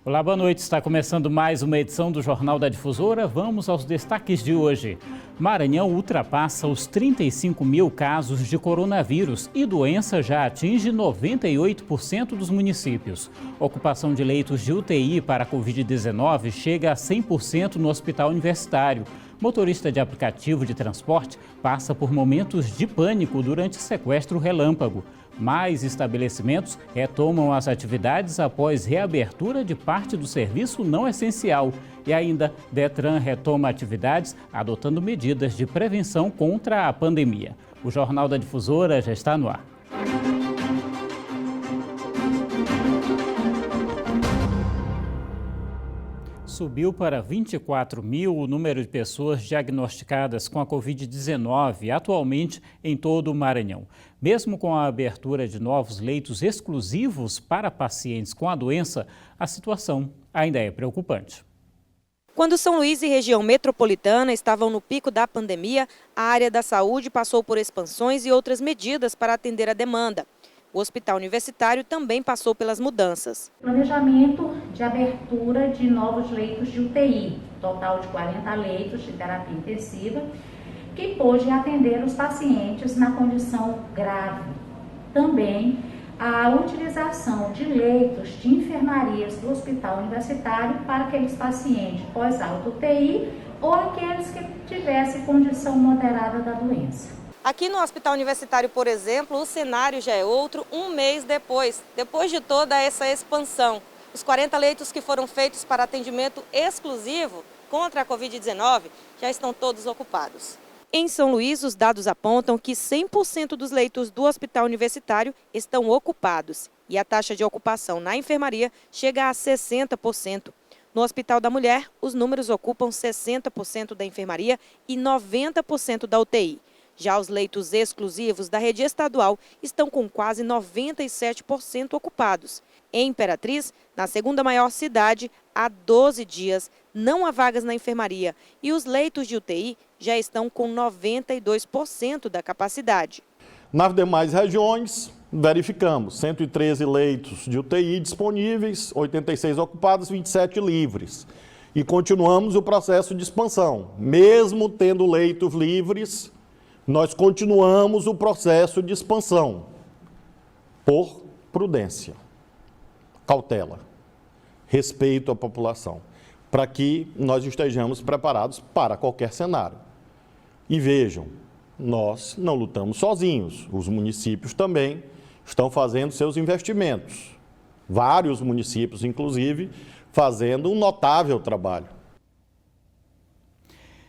Olá, boa noite. Está começando mais uma edição do Jornal da Difusora. Vamos aos destaques de hoje. Maranhão ultrapassa os 35 mil casos de coronavírus e doença já atinge 98% dos municípios. Ocupação de leitos de UTI para a Covid-19 chega a 100% no hospital universitário. Motorista de aplicativo de transporte passa por momentos de pânico durante sequestro relâmpago. Mais estabelecimentos retomam as atividades após reabertura de parte do serviço não essencial. E ainda, Detran retoma atividades adotando medidas de prevenção contra a pandemia. O Jornal da Difusora já está no ar. Subiu para 24 mil o número de pessoas diagnosticadas com a Covid-19 atualmente em todo o Maranhão. Mesmo com a abertura de novos leitos exclusivos para pacientes com a doença, a situação ainda é preocupante. Quando São Luís e região metropolitana estavam no pico da pandemia, a área da saúde passou por expansões e outras medidas para atender a demanda. O hospital universitário também passou pelas mudanças. Planejamento de abertura de novos leitos de UTI, total de 40 leitos de terapia intensiva, que pôde atender os pacientes na condição grave. Também a utilização de leitos de enfermarias do hospital universitário para aqueles pacientes pós-alta UTI ou aqueles que tivessem condição moderada da doença. Aqui no Hospital Universitário, por exemplo, o cenário já é outro um mês depois de toda essa expansão. Os 40 leitos que foram feitos para atendimento exclusivo contra a Covid-19 já estão todos ocupados. Em São Luís, os dados apontam que 100% dos leitos do Hospital Universitário estão ocupados e a taxa de ocupação na enfermaria chega a 60%. No Hospital da Mulher, os números ocupam 60% da enfermaria e 90% da UTI. Já os leitos exclusivos da rede estadual estão com quase 97% ocupados. Em Imperatriz, na segunda maior cidade, há 12 dias não há vagas na enfermaria e os leitos de UTI já estão com 92% da capacidade. Nas demais regiões, verificamos 113 leitos de UTI disponíveis, 86 ocupados, 27 livres. E continuamos o processo de expansão. Mesmo tendo leitos livres, nós continuamos o processo de expansão por prudência, cautela, respeito à população, para que nós estejamos preparados para qualquer cenário. E vejam, nós não lutamos sozinhos, os municípios também estão fazendo seus investimentos. Vários municípios, inclusive, fazendo um notável trabalho.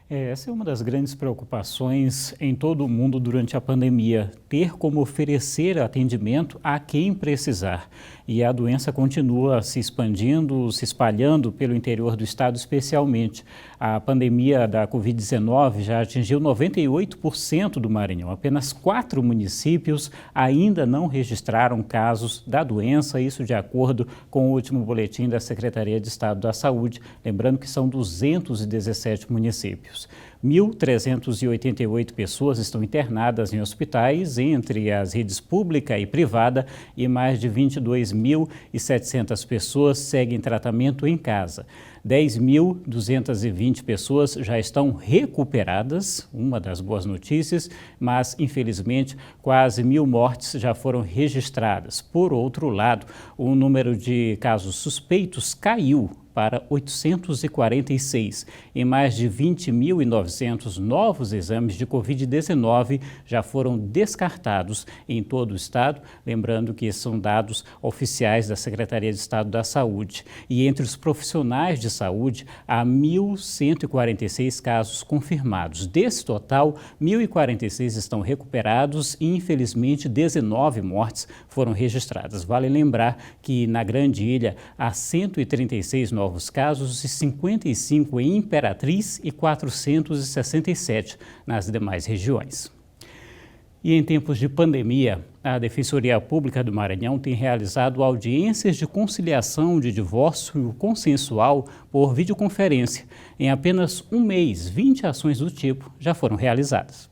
Essa é uma das grandes preocupações em todo o mundo durante a pandemia, ter como oferecer atendimento a quem precisar. E a doença continua se expandindo, se espalhando pelo interior do estado especialmente. A pandemia da Covid-19 já atingiu 98% do Maranhão. Apenas 4 municípios ainda não registraram casos da doença, isso de acordo com o último boletim da Secretaria de Estado da Saúde, lembrando que são 217 municípios. 1.388 pessoas estão internadas em hospitais, entre as redes pública e privada, e mais de 22.700 pessoas seguem tratamento em casa. 10.220 pessoas já estão recuperadas, uma das boas notícias, mas, infelizmente, quase 1.000 mortes já foram registradas. Por outro lado, o número de casos suspeitos caiu para 846 e mais de 20.900 novos exames de Covid-19 já foram descartados em todo o estado, lembrando que são dados oficiais da Secretaria de Estado da Saúde. E entre os profissionais de saúde, há 1.146 casos confirmados. Desse total, 1.046 estão recuperados e, infelizmente, 19 mortes foram registradas. Vale lembrar que na Grande Ilha há 136 novos casos e 55 em Imperatriz e 467 nas demais regiões. E em tempos de pandemia, a Defensoria Pública do Maranhão tem realizado audiências de conciliação de divórcio consensual por videoconferência. Em apenas um mês, 20 ações do tipo já foram realizadas.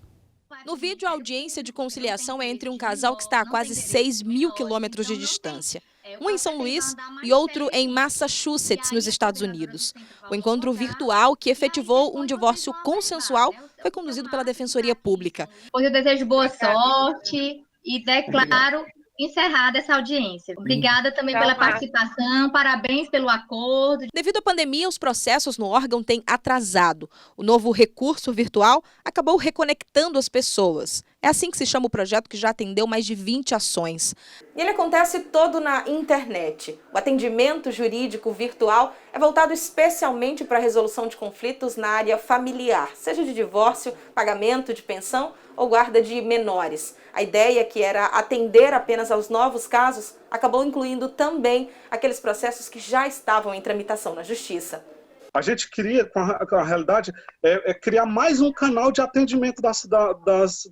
No vídeo, a audiência de conciliação é entre um casal que está a quase 6.000 quilômetros de distância. um em São Luís e outro em Massachusetts, nos Estados Unidos. O encontro virtual, que efetivou um divórcio consensual, foi conduzido pela Defensoria Pública. Pois eu desejo boa sorte e declaro encerrada essa audiência. Obrigada também pela participação, parabéns pelo acordo. Devido à pandemia, os processos no órgão têm atrasado. O novo recurso virtual acabou reconectando as pessoas. É assim que se chama o projeto, que já atendeu mais de 20 ações. E ele acontece todo na internet. O atendimento jurídico virtual é voltado especialmente para a resolução de conflitos na área familiar, seja de divórcio, pagamento de pensão ou guarda de menores. A ideia, que era atender apenas aos novos casos, acabou incluindo também aqueles processos que já estavam em tramitação na Justiça. A gente queria, com a realidade, criar mais um canal de atendimento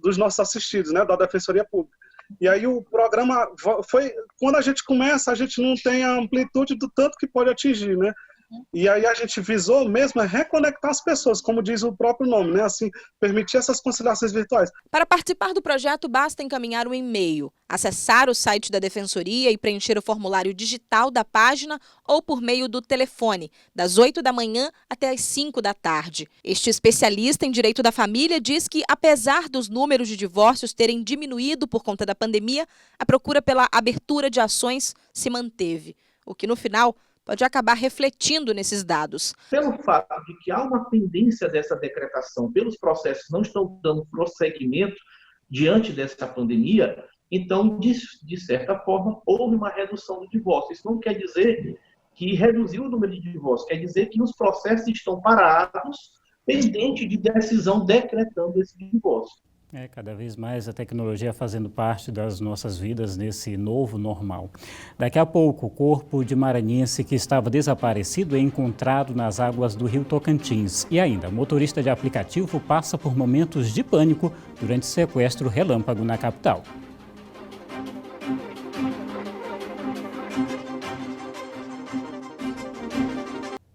dos nossos assistidos, né, da Defensoria Pública. E aí o programa foi... Quando a gente começa, a gente não tem a amplitude do tanto que pode atingir, né? E aí a gente visou mesmo reconectar as pessoas, como diz o próprio nome, né? Assim, permitir essas conciliações virtuais. Para participar do projeto, basta encaminhar um e-mail, acessar o site da Defensoria e preencher o formulário digital da página ou por meio do telefone, das 8 da manhã até as 5 da tarde. Este especialista em direito da família diz que, apesar dos números de divórcios terem diminuído por conta da pandemia, a procura pela abertura de ações se manteve, o que no final pode acabar refletindo nesses dados. Pelo fato de que há uma tendência dessa decretação pelos processos não estão dando prosseguimento diante dessa pandemia, então, de certa forma, houve uma redução do divórcio. Isso não quer dizer que reduziu o número de divórcios, quer dizer que os processos estão parados, pendente de decisão decretando esse divórcio. Cada vez mais a tecnologia fazendo parte das nossas vidas nesse novo normal. Daqui a pouco, o corpo de maranhense que estava desaparecido é encontrado nas águas do Rio Tocantins. E ainda, o motorista de aplicativo passa por momentos de pânico durante sequestro relâmpago na capital.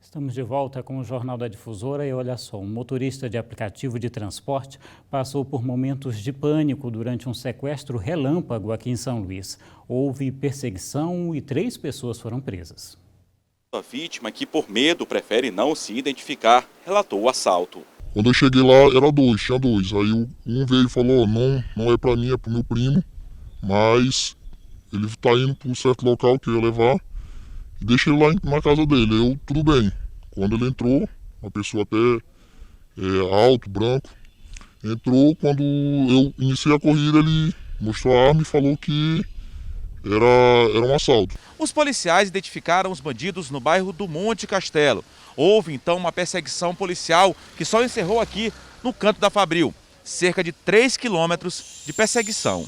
Estamos de volta com o Jornal da Difusora e olha só, um motorista de aplicativo de transporte passou por momentos de pânico durante um sequestro relâmpago aqui em São Luís. Houve perseguição e 3 pessoas foram presas. A vítima, que por medo prefere não se identificar, relatou o assalto. Quando eu cheguei lá, tinha dois. Aí um veio e falou, não é para mim, é para o meu primo, mas ele está indo para um certo local que eu ia levar e deixei ele lá na casa dele. Eu, tudo bem. Quando ele entrou, uma pessoa até alto, branco, entrou. Quando eu iniciei a corrida, ele mostrou a arma e falou que era um assalto. Os policiais identificaram os bandidos no bairro do Monte Castelo. Houve então uma perseguição policial que só encerrou aqui no Canto da Fabril. Cerca de 3 quilômetros de perseguição.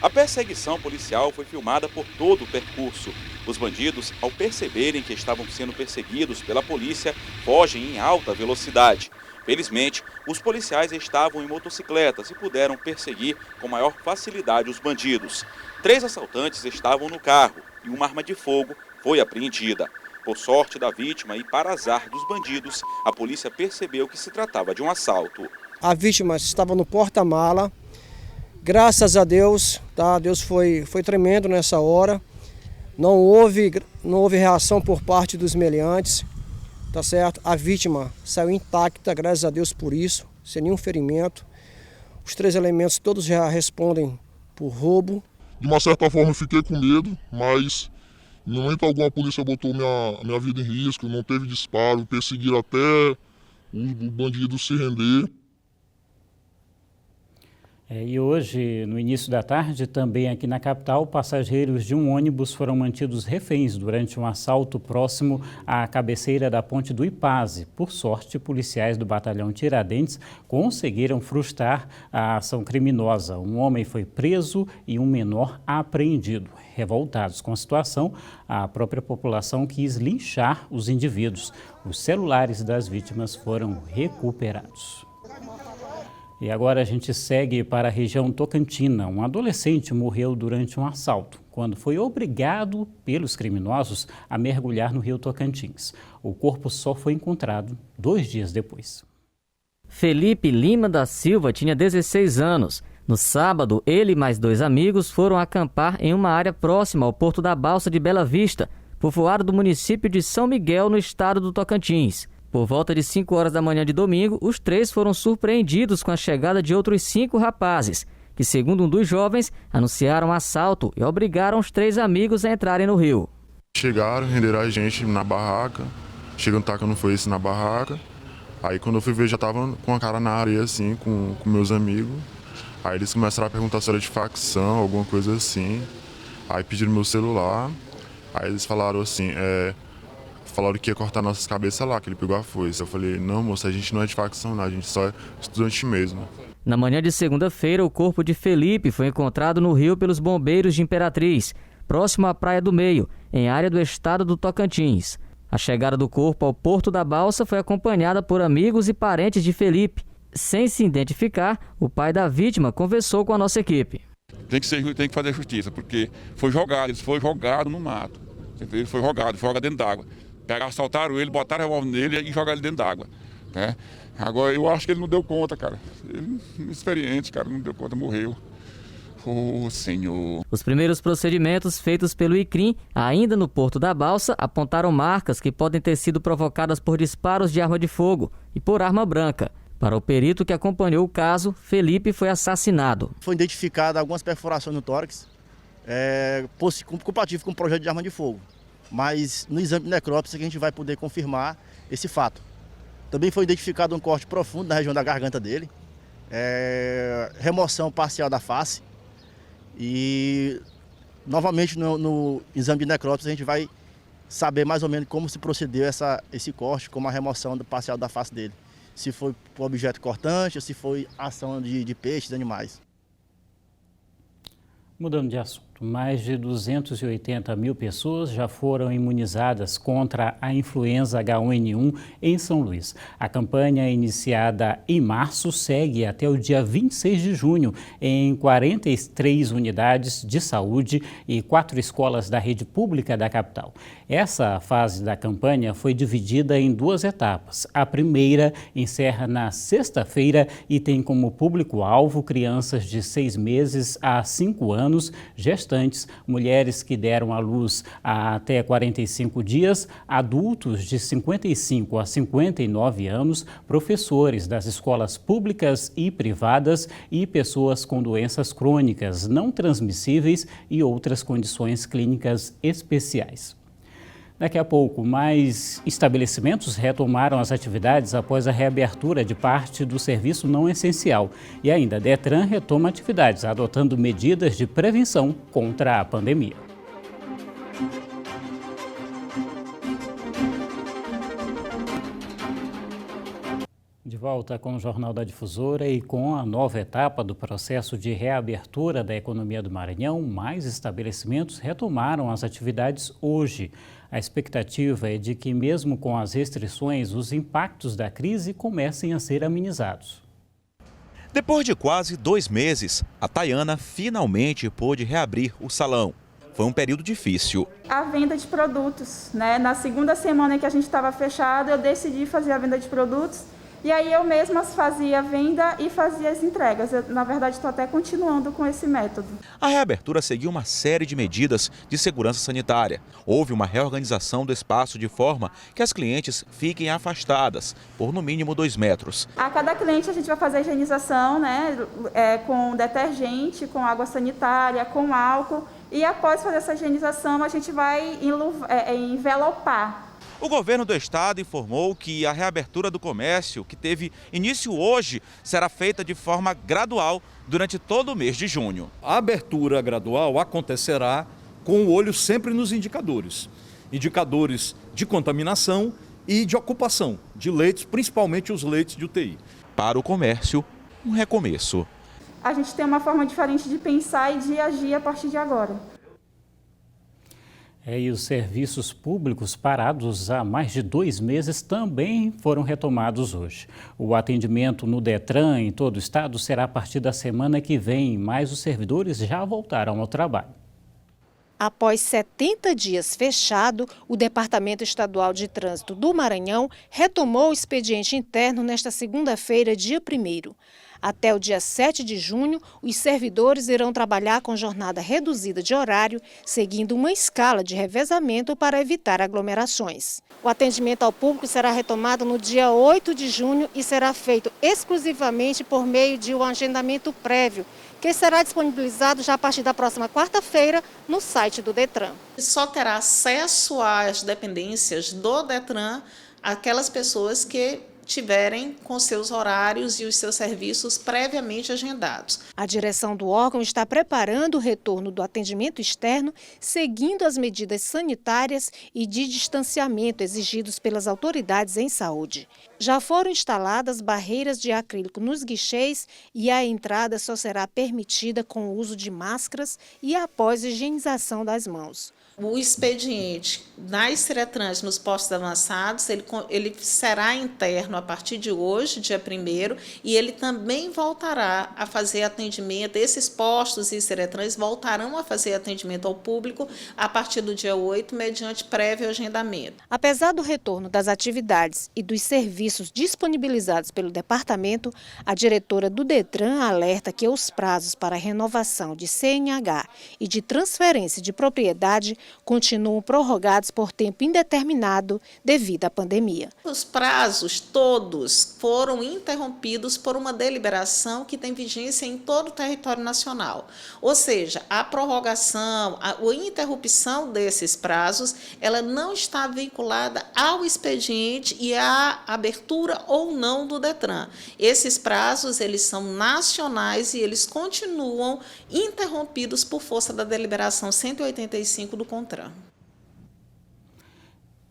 A perseguição policial foi filmada por todo o percurso. Os bandidos, ao perceberem que estavam sendo perseguidos pela polícia, fogem em alta velocidade. Felizmente, os policiais estavam em motocicletas e puderam perseguir com maior facilidade os bandidos. 3 assaltantes estavam no carro e uma arma de fogo foi apreendida. Por sorte da vítima e para azar dos bandidos, a polícia percebeu que se tratava de um assalto. A vítima estava no porta-mala. Graças a Deus, tá? Deus foi tremendo nessa hora. Não houve reação por parte dos meliantes, tá certo? A vítima saiu intacta, graças a Deus por isso, sem nenhum ferimento. Os 3 elementos todos já respondem por roubo. De uma certa forma eu fiquei com medo, mas em momento algum a polícia botou minha vida em risco, não teve disparo, perseguiram até o bandido se render. E hoje, no início da tarde, também aqui na capital, passageiros de um ônibus foram mantidos reféns durante um assalto próximo à cabeceira da ponte do Ipaze. Por sorte, policiais do batalhão Tiradentes conseguiram frustrar a ação criminosa. Um homem foi preso e um menor apreendido. Revoltados com a situação, a própria população quis linchar os indivíduos. Os celulares das vítimas foram recuperados. E agora a gente segue para a região tocantina. Um adolescente morreu durante um assalto, quando foi obrigado pelos criminosos a mergulhar no rio Tocantins. O corpo só foi encontrado 2 dias depois. Felipe Lima da Silva tinha 16 anos. No sábado, ele e mais 2 amigos foram acampar em uma área próxima ao Porto da Balsa de Bela Vista, povoado do município de São Miguel, no estado do Tocantins. Por volta de 5 horas da manhã de domingo, os 3 foram surpreendidos com a chegada de outros 5 rapazes, que, segundo um dos jovens, anunciaram assalto e obrigaram os 3 amigos a entrarem no rio. Chegaram, renderam a gente na barraca, chegando tacando foice na barraca. Aí quando eu fui ver, já tava com a cara na areia, assim, com meus amigos. Aí eles começaram a perguntar se era de facção, alguma coisa assim. Aí pediram meu celular. Aí eles falaram assim, falaram que ia cortar nossas cabeças lá, que ele pegou a foice. Eu falei, não, moça, a gente não é de facção, não, a gente só é estudante mesmo. Na manhã de segunda-feira, o corpo de Felipe foi encontrado no rio pelos bombeiros de Imperatriz, próximo à Praia do Meio, em área do estado do Tocantins. A chegada do corpo ao Porto da Balsa foi acompanhada por amigos e parentes de Felipe. Sem se identificar, o pai da vítima conversou com a nossa equipe. Tem que fazer justiça, porque eles foram jogados no mato. Ele foi jogado dentro d'água. Assaltaram ele, botaram o revólver nele e jogaram ele dentro d'água. Né? Agora, eu acho que ele não deu conta, cara. Ele, inexperiente, cara, não deu conta, morreu. Oh, Senhor. Os primeiros procedimentos feitos pelo ICRIM, ainda no Porto da Balsa, apontaram marcas que podem ter sido provocadas por disparos de arma de fogo e por arma branca. Para o perito que acompanhou o caso, Felipe foi assassinado. Foi identificada algumas perfurações no tórax, compatível com o projeto de arma de fogo. Mas no exame de necrópsia que a gente vai poder confirmar esse fato. Também foi identificado um corte profundo na região da garganta dele, remoção parcial da face. E novamente no exame de necrópsia a gente vai saber mais ou menos como se procedeu esse corte, como a remoção parcial da face dele. Se foi por objeto cortante ou se foi ação de peixes, animais. Mudando de assunto, mais de 280 mil pessoas já foram imunizadas contra a influenza H1N1 em São Luís. A campanha, iniciada em março, segue até o dia 26 de junho em 43 unidades de saúde e 4 escolas da rede pública da capital. Essa fase da campanha foi dividida em 2 etapas. A primeira encerra na sexta-feira e tem como público-alvo crianças de 6 meses a 5 anos, gestantes, mulheres que deram à luz há até 45 dias, adultos de 55 a 59 anos, professores das escolas públicas e privadas e pessoas com doenças crônicas não transmissíveis e outras condições clínicas especiais. Daqui a pouco, mais estabelecimentos retomaram as atividades após a reabertura de parte do serviço não essencial. E ainda, a Detran retoma atividades, adotando medidas de prevenção contra a pandemia. De volta com o Jornal da Difusora e com a nova etapa do processo de reabertura da economia do Maranhão, mais estabelecimentos retomaram as atividades hoje. A expectativa é de que, mesmo com as restrições, os impactos da crise comecem a ser amenizados. Depois de quase 2 meses, a Tayana finalmente pôde reabrir o salão. Foi um período difícil. A venda de produtos, né? Na segunda semana que a gente estava fechado, eu decidi fazer a venda de produtos. E aí eu mesma fazia a venda e fazia as entregas. Eu, na verdade, estou até continuando com esse método. A reabertura seguiu uma série de medidas de segurança sanitária. Houve uma reorganização do espaço de forma que as clientes fiquem afastadas por no mínimo 2 metros. A cada cliente a gente vai fazer a higienização, né, com detergente, com água sanitária, com álcool. E após fazer essa higienização, a gente vai envelopar. O governo do estado informou que a reabertura do comércio, que teve início hoje, será feita de forma gradual durante todo o mês de junho. A abertura gradual acontecerá com o olho sempre nos indicadores. Indicadores de contaminação e de ocupação de leitos, principalmente os leitos de UTI. Para o comércio, um recomeço. A gente tem uma forma diferente de pensar e de agir a partir de agora. E os serviços públicos parados há mais de 2 meses também foram retomados hoje. O atendimento no Detran em todo o estado será a partir da semana que vem, mas os servidores já voltaram ao trabalho. Após 70 dias fechado, o Departamento Estadual de Trânsito do Maranhão retomou o expediente interno nesta segunda-feira, dia 1º. Até o dia 7 de junho, os servidores irão trabalhar com jornada reduzida de horário, seguindo uma escala de revezamento para evitar aglomerações. O atendimento ao público será retomado no dia 8 de junho e será feito exclusivamente por meio de um agendamento prévio, que será disponibilizado já a partir da próxima quarta-feira no site do Detran. Só terá acesso às dependências do Detran aquelas pessoas que tiverem com seus horários e os seus serviços previamente agendados. A direção do órgão está preparando o retorno do atendimento externo, seguindo as medidas sanitárias e de distanciamento exigidos pelas autoridades em saúde. Já foram instaladas barreiras de acrílico nos guichês e a entrada só será permitida com o uso de máscaras e após higienização das mãos. O expediente nas Ciretrans, nos postos avançados, ele será interno a partir de hoje, dia 1º, e ele também voltará a fazer atendimento, esses postos e Ciretrans voltarão a fazer atendimento ao público a partir do dia 8, mediante prévio agendamento. Apesar do retorno das atividades e dos serviços disponibilizados pelo departamento, a diretora do Detran alerta que os prazos para renovação de CNH e de transferência de propriedade continuam prorrogados por tempo indeterminado devido à pandemia. Os prazos todos foram interrompidos por uma deliberação que tem vigência em todo o território nacional. Ou seja, a prorrogação, a interrupção desses prazos, ela não está vinculada ao expediente e à abertura ou não do Detran. Esses prazos, eles são nacionais e eles continuam interrompidos por força da deliberação 185 do CONTRAN.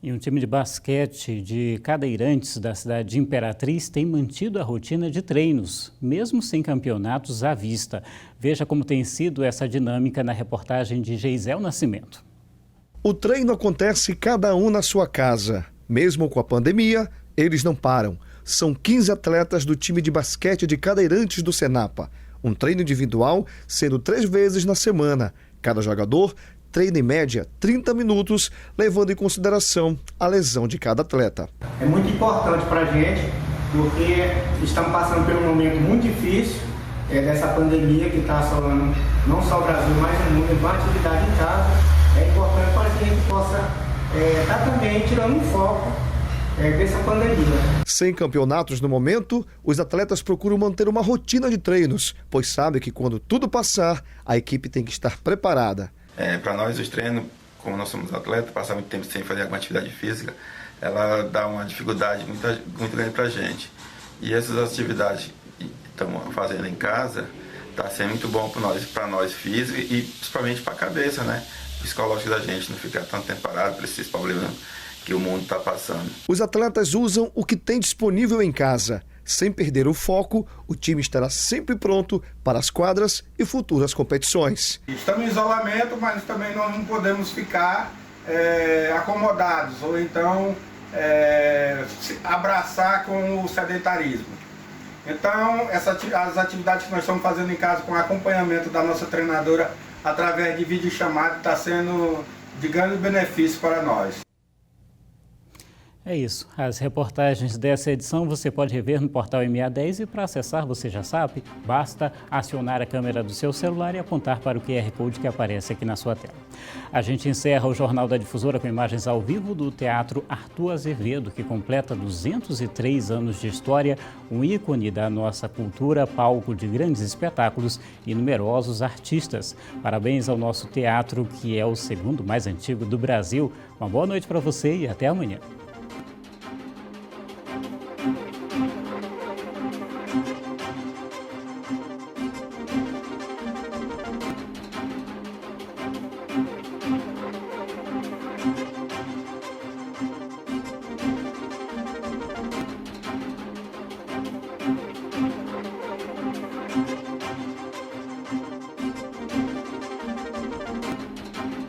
E um time de basquete de cadeirantes da cidade de Imperatriz tem mantido a rotina de treinos, mesmo sem campeonatos à vista. Veja como tem sido essa dinâmica na reportagem de Geisel Nascimento. O treino acontece cada um na sua casa. Mesmo com a pandemia, eles não param. São 15 atletas do time de basquete de cadeirantes do Senapa. Um treino individual sendo 3 vezes na semana. Cada jogador treina em média 30 minutos, levando em consideração a lesão de cada atleta. É muito importante para a gente, porque estamos passando por um momento muito difícil dessa pandemia que está assolando não só o Brasil, mas o mundo. Então, a atividade em casa é importante para que a gente possa estar também tirando um foco dessa pandemia. Sem campeonatos no momento, os atletas procuram manter uma rotina de treinos, pois sabem que quando tudo passar, a equipe tem que estar preparada. Para nós, os treinos, como nós somos atletas, passar muito tempo sem fazer alguma atividade física, ela dá uma dificuldade muito grande para a gente. E essas atividades que estamos fazendo em casa, está sendo muito bom para nós físico e principalmente para a cabeça, né? Psicológico da gente, não ficar tanto tempo parado por esses problemas que o mundo está passando. Os atletas usam o que tem disponível em casa. Sem perder o foco, o time estará sempre pronto para as quadras e futuras competições. Estamos em isolamento, mas também nós não podemos ficar acomodados ou então se abraçar com o sedentarismo. Então, as atividades que nós estamos fazendo em casa com acompanhamento da nossa treinadora através de videochamada está sendo de grande benefício para nós. É isso. As reportagens dessa edição você pode rever no portal MA10 e para acessar, você já sabe, basta acionar a câmera do seu celular e apontar para o QR Code que aparece aqui na sua tela. A gente encerra o Jornal da Difusora com imagens ao vivo do Teatro Arthur Azevedo, que completa 203 anos de história, um ícone da nossa cultura, palco de grandes espetáculos e numerosos artistas. Parabéns ao nosso teatro, que é o segundo mais antigo do Brasil. Uma boa noite para você e até amanhã.